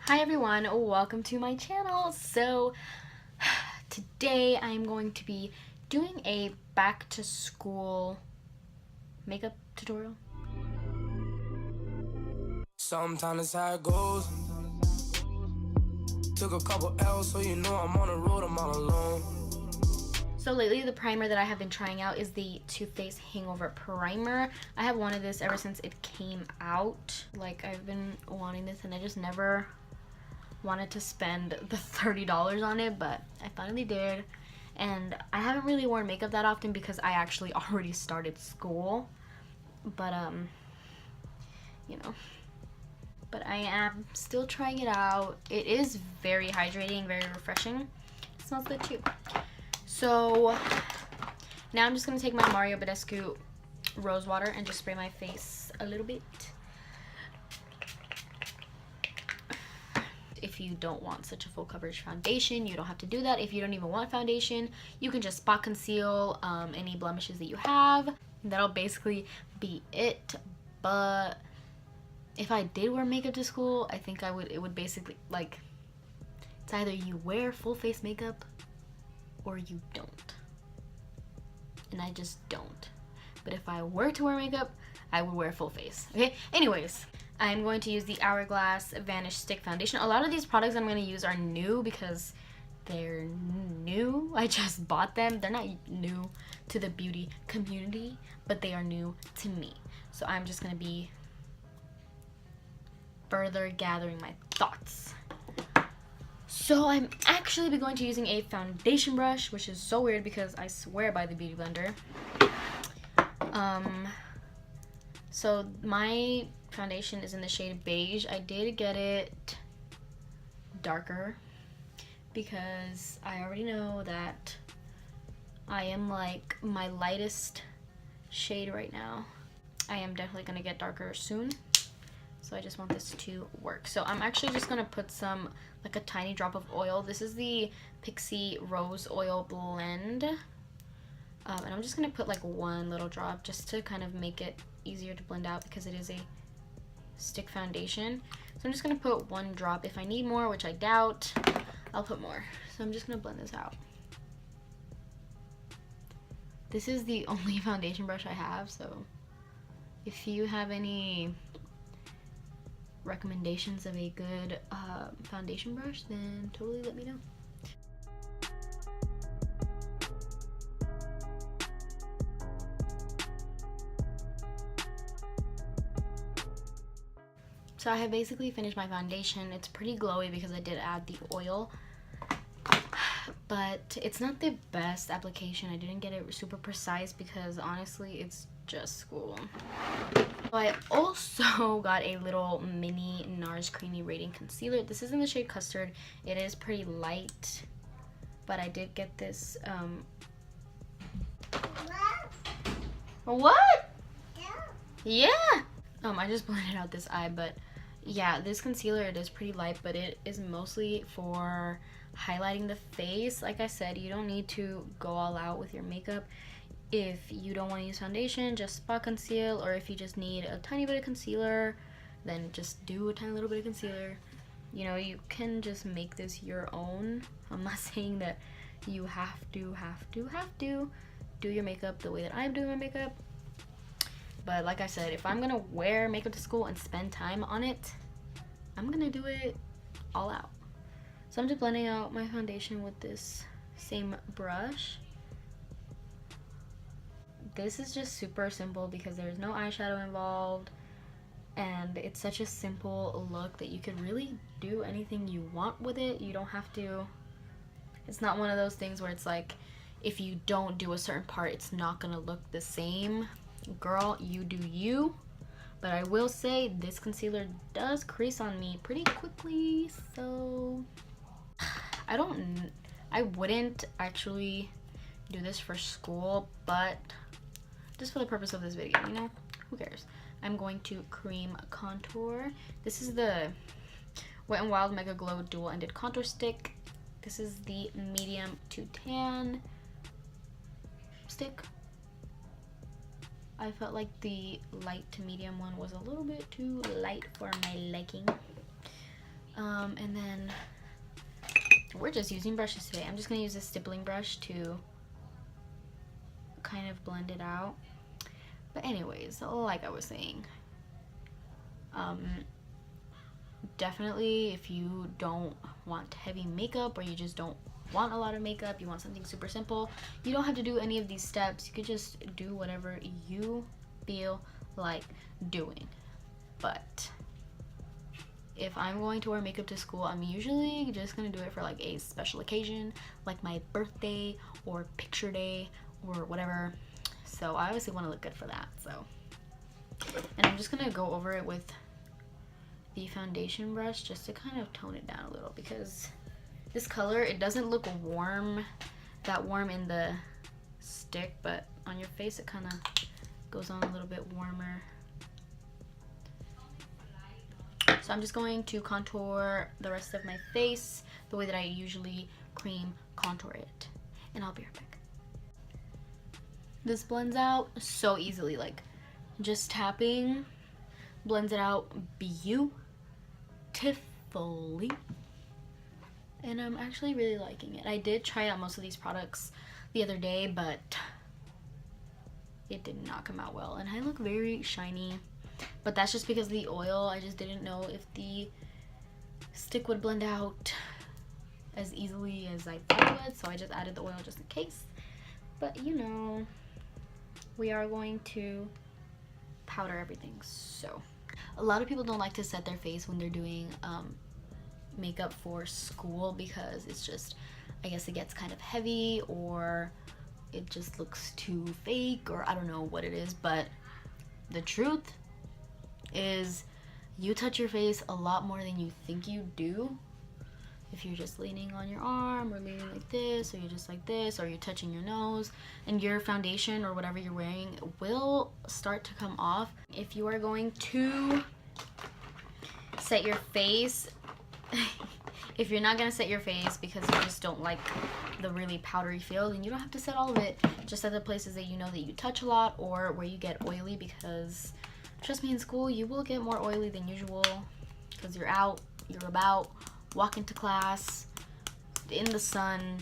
Hi everyone, welcome to my channel. So today I'm going to be doing a back to school makeup tutorial. Sometimes that's how it goes. Took a couple L's, so you know I'm on the road, I'm all alone. So lately the primer that I have been trying out is the Too Faced Hangover Primer. I have wanted this ever since it came out. Like, I've been wanting this and I just never wanted to spend the $30 on it, but I finally did. And I haven't really worn makeup that often because I actually already started school. But but I am still trying it out. It is very hydrating, very refreshing. It smells good too. So now I'm just gonna take my Mario Bidescu rose water and just spray my face a little bit. If you don't want such a full coverage foundation, you don't have to do that. If you don't even want foundation, you can just spot conceal any blemishes that you have. That'll basically be it. But if I did wear makeup to school, I think it would basically, like, it's either you wear full face makeup or you don't. And I just don't. But if I were to wear makeup, I would wear full face. Okay? Anyways, I'm going to use the Hourglass Vanish Stick Foundation. A lot of these products I'm going to use are new because they're new. I just bought them. They're not new to the beauty community, but they are new to me. So I'm just going to be further gathering my thoughts. So I'm actually going to be using a foundation brush, which is so weird because I swear by the Beauty Blender. So my foundation is in the shade beige. I did get it darker because I already know that I am like my lightest shade right now. I am definitely gonna get darker soon. So I just want this to work. So I'm actually just gonna put some, like a tiny drop of oil. This is the Pixie Rose Oil Blend. And I'm just gonna put like one little drop just to kind of make it easier to blend out because it is a stick foundation. So I'm just gonna put one drop. If I need more, which I doubt, I'll put more. So I'm just gonna blend this out. This is the only foundation brush I have, so if you have any recommendations of a good foundation brush, then totally let me know. So I have basically finished my foundation. It's pretty glowy because I did add the oil, but it's not the best application. I didn't get it super precise because honestly it's just school. I also got a little mini NARS Creamy Radiant Concealer. This is in the shade Custard. It is pretty light, but I did get this What? Yeah. I just blended out this eye, but yeah, this concealer, it is pretty light, but it is mostly for highlighting the face. Like I said, you don't need to go all out with your makeup. If you don't want to use foundation, just spot conceal, or if you just need a tiny bit of concealer, then just do a tiny little bit of concealer. You know, you can just make this your own. I'm not saying that you have to do your makeup the way that I'm doing my makeup. But like I said, if I'm gonna wear makeup to school and spend time on it, I'm gonna do it all out. So I'm just blending out my foundation with this same brush. This is just super simple because there's no eyeshadow involved, and it's such a simple look that you could really do anything you want with it. You don't have to, it's not one of those things where it's like, if you don't do a certain part, it's not gonna look the same. Girl, you do you. But I will say this concealer does crease on me pretty quickly, so I wouldn't actually do this for school, but just for the purpose of this video, you know, who cares? I'm going to cream contour. This is the Wet n Wild Mega Glow Dual Ended Contour Stick. This is the medium to tan stick. I felt like the light to medium one was a little bit too light for my liking. And then we're just using brushes today. I'm just gonna use a stippling brush to kind of blend it out. But anyways, like I was saying, definitely if you don't want heavy makeup, or you just don't want a lot of makeup, you want something super simple, you don't have to do any of these steps. You could just do whatever you feel like doing. But if I'm going to wear makeup to school, I'm usually just gonna do it for like a special occasion, like my birthday or picture day or whatever. So I obviously want to look good for that. So, and I'm just gonna go over it with the foundation brush just to kind of tone it down a little, because this color, it doesn't look warm, that warm in the stick, but on your face it kind of goes on a little bit warmer. So I'm just going to contour the rest of my face the way that I usually cream contour it, and I'll be right back. This blends out so easily, like just tapping blends it out beautifully, and I'm actually really liking it. I did try out most of these products the other day, but it did not come out well, and I look very shiny. But that's just because of the oil. I just didn't know if the stick would blend out as easily as I thought it would, so I just added the oil just in case. But you know, we are going to powder everything. So a lot of people don't like to set their face when they're doing makeup for school, because it's just, I guess it gets kind of heavy, or it just looks too fake, or I don't know what it is. But the truth is, you touch your face a lot more than you think you do if you're just leaning on your arm, or leaning like this, or you're just like this, or you're touching your nose, and your foundation or whatever you're wearing will start to come off. If you are going to set your face, if you're not gonna set your face because you just don't like the really powdery feel, then you don't have to set all of it. Just at the places that you know that you touch a lot, or where you get oily, because trust me, in school you will get more oily than usual, because you're out, you're about, walking to class in the sun,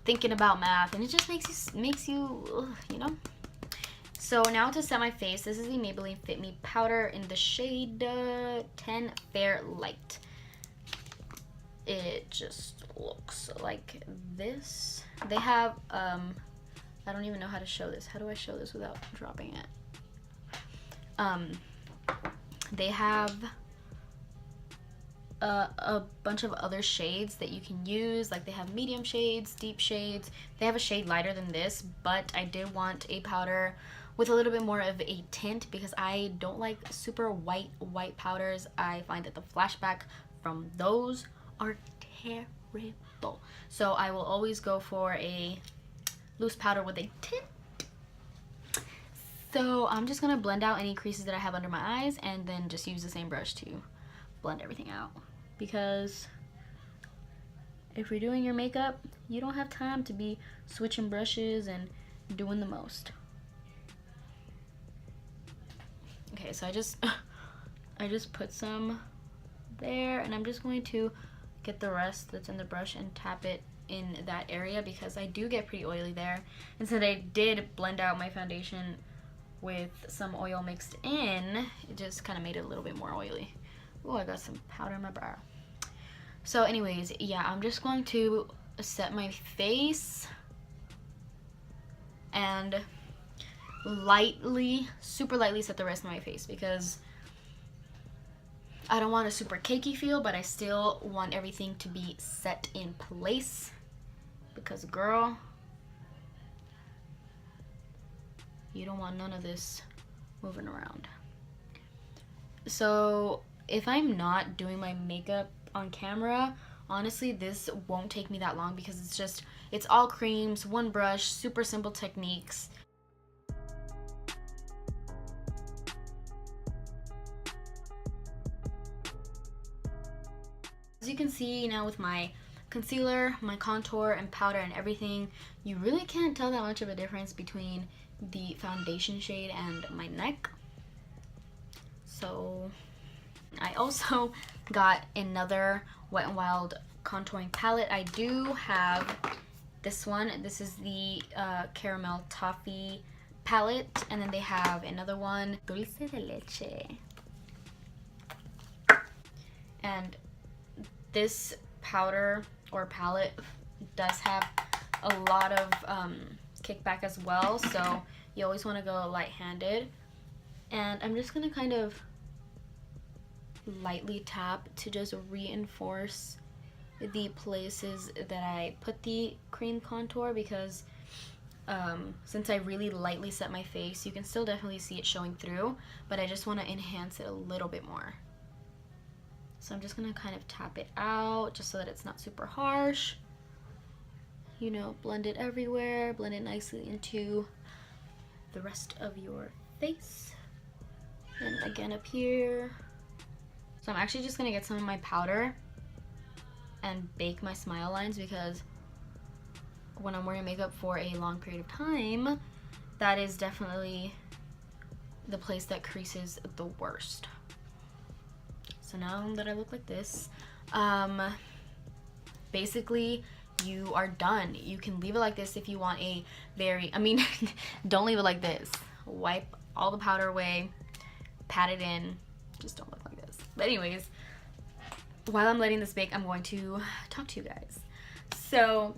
thinking about math, and it just makes you you know. So now to set my face, this is the Maybelline Fit Me powder in the shade 10 Fair Light. It just looks like this. They have I don't even know how to show this. How do I show this without dropping it? They have a bunch of other shades that you can use. Like, they have medium shades, deep shades. They have a shade lighter than this, but I did want a powder with a little bit more of a tint, because I don't like super white powders. I find that the flashback from those are terrible. So I will always go for a loose powder with a tint. So I'm just gonna blend out any creases that I have under my eyes, and then just use the same brush to blend everything out, because if you're doing your makeup, you don't have time to be switching brushes and doing the most. Okay, so I just put some there, and I'm just going to get the rest that's in the brush and tap it in that area, because I do get pretty oily there. And since I did blend out my foundation with some oil mixed in, it just kind of made it a little bit more oily. Oh, I got some powder in my brow. So anyways, yeah, I'm just going to set my face and lightly, super lightly set the rest of my face, because I don't want a super cakey feel, but I still want everything to be set in place, because girl, you don't want none of this moving around. So if I'm not doing my makeup on camera, honestly, this won't take me that long, because it's all creams, one brush, super simple techniques. As you can see now with my concealer, my contour, and powder and everything, you really can't tell that much of a difference between the foundation shade and my neck. So I also got another Wet n Wild contouring palette. I do have this one. This is the caramel toffee palette, and then they have another one, dulce de leche. And this powder or palette does have a lot of kickback as well, so you always want to go light-handed. And I'm just gonna kind of lightly tap to just reinforce the places that I put the cream contour, because since I really lightly set my face, you can still definitely see it showing through, but I just want to enhance it a little bit more. So I'm just gonna kind of tap it out just so that it's not super harsh. You know, blend it everywhere, blend it nicely into the rest of your face. And again up here. So I'm actually just gonna get some of my powder and bake my smile lines, because when I'm wearing makeup for a long period of time, that is definitely the place that creases the worst. So now that I look like this, basically you are done. You can leave it like this if you want a very, don't leave it like this. Wipe all the powder away, pat it in, just don't look like this. But anyways, while I'm letting this bake, I'm going to talk to you guys. So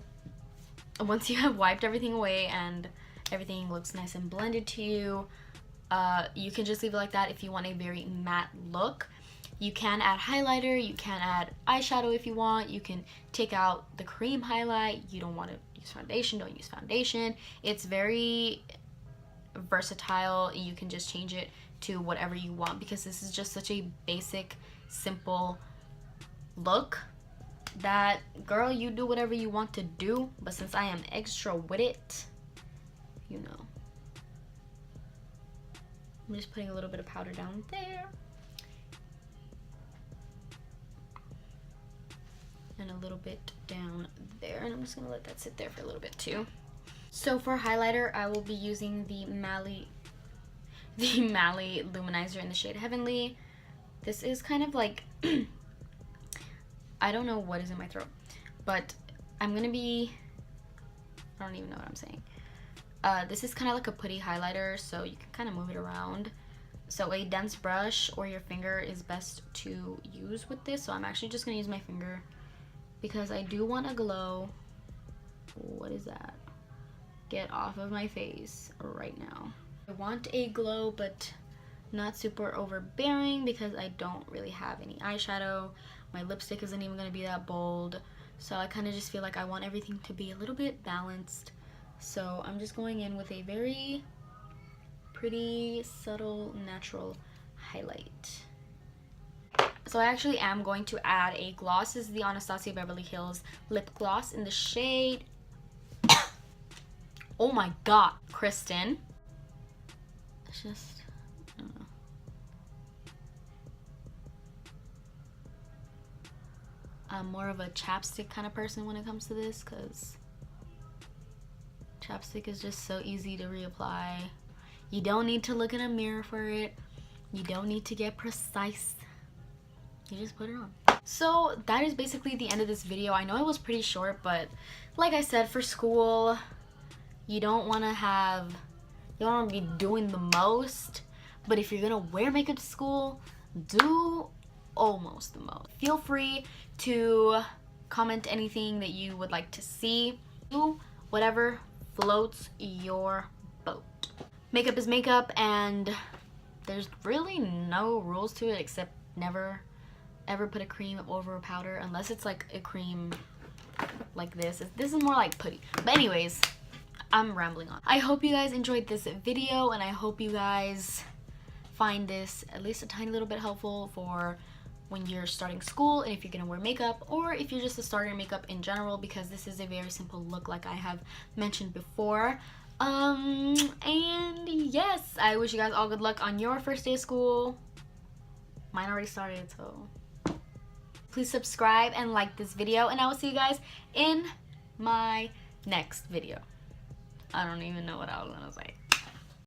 once you have wiped everything away and everything looks nice and blended to you, you can just leave it like that if you want a very matte look. You can add highlighter, you can add eyeshadow if you want, you can take out the cream highlight. You don't want to use foundation, don't use foundation. It's very versatile. You can just change it to whatever you want, because this is just such a basic, simple look that, girl, you do whatever you want to do. But since I am extra with it, you know, I'm just putting a little bit of powder down there and a little bit down there, and I'm just gonna let that sit there for a little bit too. So for highlighter, I will be using the Malloy luminizer in the shade Heavenly. This is kind of like I don't know what is in my throat, but I'm gonna be, I don't even know what I'm saying. This is kind of like a putty highlighter, so you can kind of move it around. So a dense brush or your finger is best to use with this. So I'm actually just gonna use my finger because I do want a glow. What is that? Get off of my face right now. I want a glow, but not super overbearing because I don't really have any eyeshadow. My lipstick isn't even gonna be that bold. So I kind of just feel like I want everything to be a little bit balanced. So I'm just going in with a very pretty, subtle, natural highlight. So I actually am going to add a gloss. This is the Anastasia Beverly Hills lip gloss in the shade oh my god, Kristen. It's just, I don't know. I'm more of a chapstick kind of person when it comes to this, because chapstick is just so easy to reapply. You don't need to look in a mirror for it. You don't need to get precise. You just put it on. So that is basically the end of this video. I know it was pretty short, but like I said, for school, you don't want to be doing the most. But if you're gonna wear makeup to school, do almost the most. Feel free to comment anything that you would like to see. Do whatever floats your boat. Makeup is makeup, and there's really no rules to it except never ever put a cream over a powder unless it's like a cream like this. This is more like putty. But anyways, I'm rambling on. I hope you guys enjoyed this video, and I hope you guys find this at least a tiny little bit helpful for when you're starting school and if you're gonna wear makeup, or if you're just a starter in makeup in general, because this is a very simple look like I have mentioned before. And yes, I wish you guys all good luck on your first day of school. Mine already started, so please subscribe and like this video, and I will see you guys in my next video. I don't even know what I was gonna say.